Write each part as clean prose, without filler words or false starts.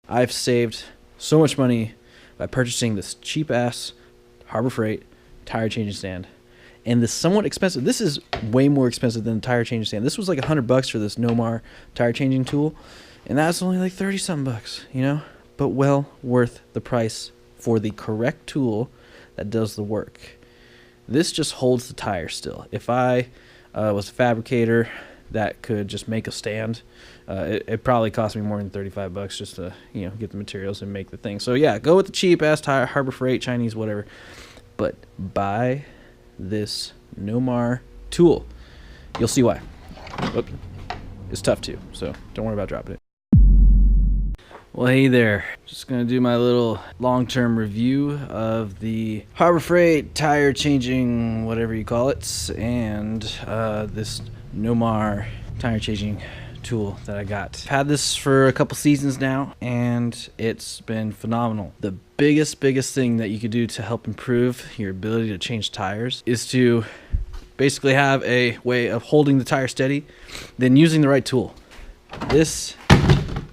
I've saved so much money by purchasing this cheap ass Harbor Freight tire changing stand. And this somewhat expensive, this is way more expensive than the tire changing stand. This was like $100 for this Demount tire changing tool. And that's only like 30 something bucks, you know? But well worth the price for the correct tool that does the work. This just holds the tire still. If I was a fabricator that could just make a stand, it probably cost me more than 35 bucks just to, you know, get the materials and make the thing. So yeah, go with the cheap ass tire, Harbor Freight, Chinese, whatever. But buy this Demount tool. You'll see why. Whoops. It's tough too, so don't worry about dropping it. Well, hey there. Just going to do my little long-term review of the Harbor Freight tire changing, whatever you call it, and this Demount tire changing tool that I got. I've had this for a couple seasons now, and it's been phenomenal. The biggest thing that you could do to help improve your ability to change tires is to basically have a way of holding the tire steady, then using the right tool. This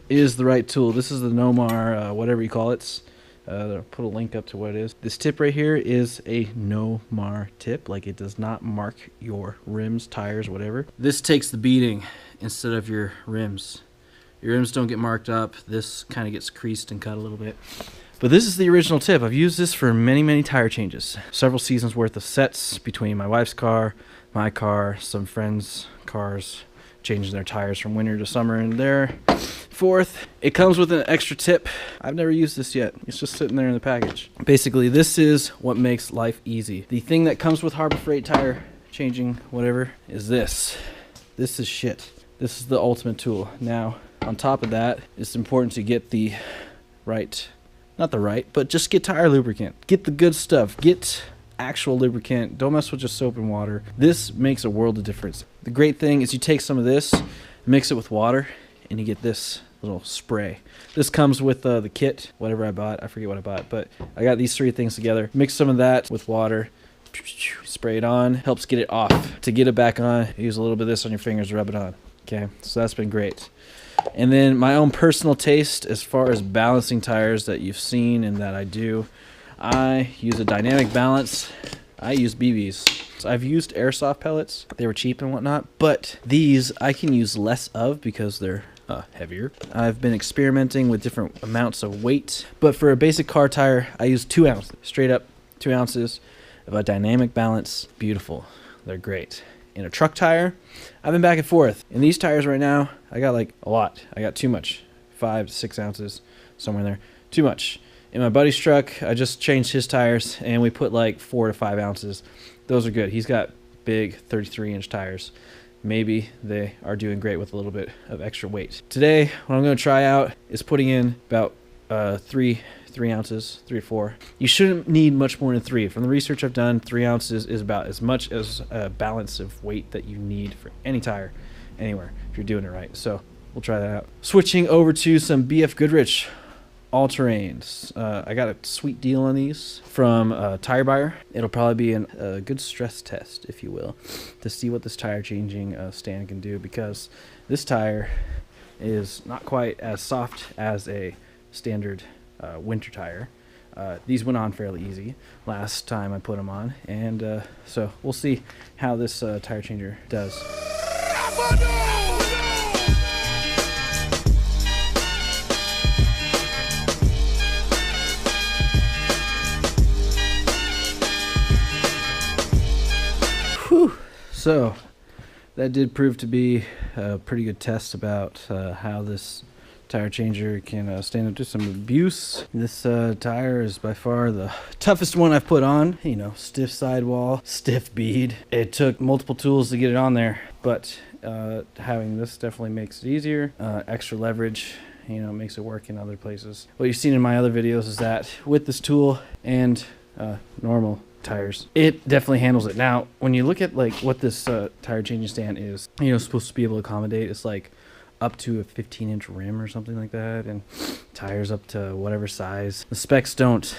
is the right tool. This is the Demount, whatever you call it. I'll put a link up to what it is. This tip right here is a Demount tip. Like, it does not mark your rims, tires, whatever. This takes the beating instead of your rims. Your rims don't get marked up. This kind of gets creased and cut a little bit. But this is the original tip. I've used this for many tire changes. Several seasons worth of sets between my wife's car, my car, some friends' cars, changing their tires from winter to summer and there forth. It comes with an extra tip. I've never used this yet. It's just sitting there in the package. Basically, this is what makes life easy. The thing that comes with Harbor Freight tire changing, whatever, is this. This is shit. This is the ultimate tool. Now, on top of that, it's important to get the right, not the right, but just get tire lubricant. Get the good stuff. Get actual lubricant. Don't mess with just soap and water. This makes a world of difference. The great thing is you take some of this, mix it with water, and you get this little spray. This comes with the kit, whatever I bought. I forget what I bought, but I got these three things together. Mix some of that with water, spray it on, helps get it off. To get it back on, use a little bit of this on your fingers, rub it on. Okay, so that's been great. And then my own personal taste as far as balancing tires that you've seen and that I do, I use a dynamic balance. I use BBs. So I've used airsoft pellets. They were cheap and whatnot, but these I can use less of because they're heavier. I've been experimenting with different amounts of weight, but for a basic car tire, I use 2 ounces, straight up 2 ounces of a dynamic balance. Beautiful. They're great. In a truck tire, I've been back and forth. In these tires right now, I got like a lot. I got too much. 5 to 6 ounces, somewhere in there. Too much. In my buddy's truck, I just changed his tires, and we put like 4 to 5 ounces. Those are good. He's got big 33-inch tires. Maybe they are doing great with a little bit of extra weight. Today, what I'm going to try out is putting in about 3 ounces, 3 to 4. You shouldn't need much more than 3. From the research I've done, 3 ounces is about as much as a balance of weight that you need for any tire, anywhere, if you're doing it right. So we'll try that out. Switching over to some BF Goodrich all-terrains. I got a sweet deal on these from Tire Buyer. It'll probably be a good stress test, if you will, to see what this tire changing stand can do, because this tire is not quite as soft as a standard winter tire. These went on fairly easy last time I put them on, and so we'll see how this tire changer does. So that did prove to be a pretty good test about how this tire changer can stand up to some abuse. This tire is by far the toughest one I've put on. You know, stiff sidewall, stiff bead. It took multiple tools to get it on there, but having this definitely makes it easier. Extra leverage, you know, makes it work in other places. What you've seen in my other videos is that with this tool and normal tires, it definitely handles it. Now, when you look at like what this tire changing stand is, you know, supposed to be able to accommodate, it's like up to a 15-inch rim or something like that, and tires up to whatever size. The specs don't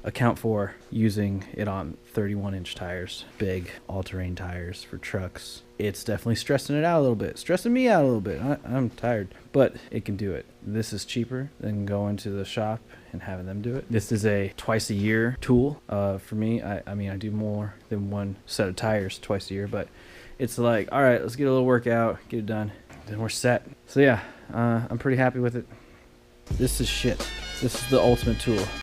account for using it on 31-inch tires, big all-terrain tires for trucks. It's definitely stressing it out a little bit, stressing me out a little bit. I'm tired, but it can do it. This is cheaper than going to the shop and having them do it. This is a twice a year tool for me. I mean, I do more than one set of tires twice a year, but it's like, all right, let's get a little workout, get it done, then we're set. So yeah, I'm pretty happy with it. This is shit. This is the ultimate tool.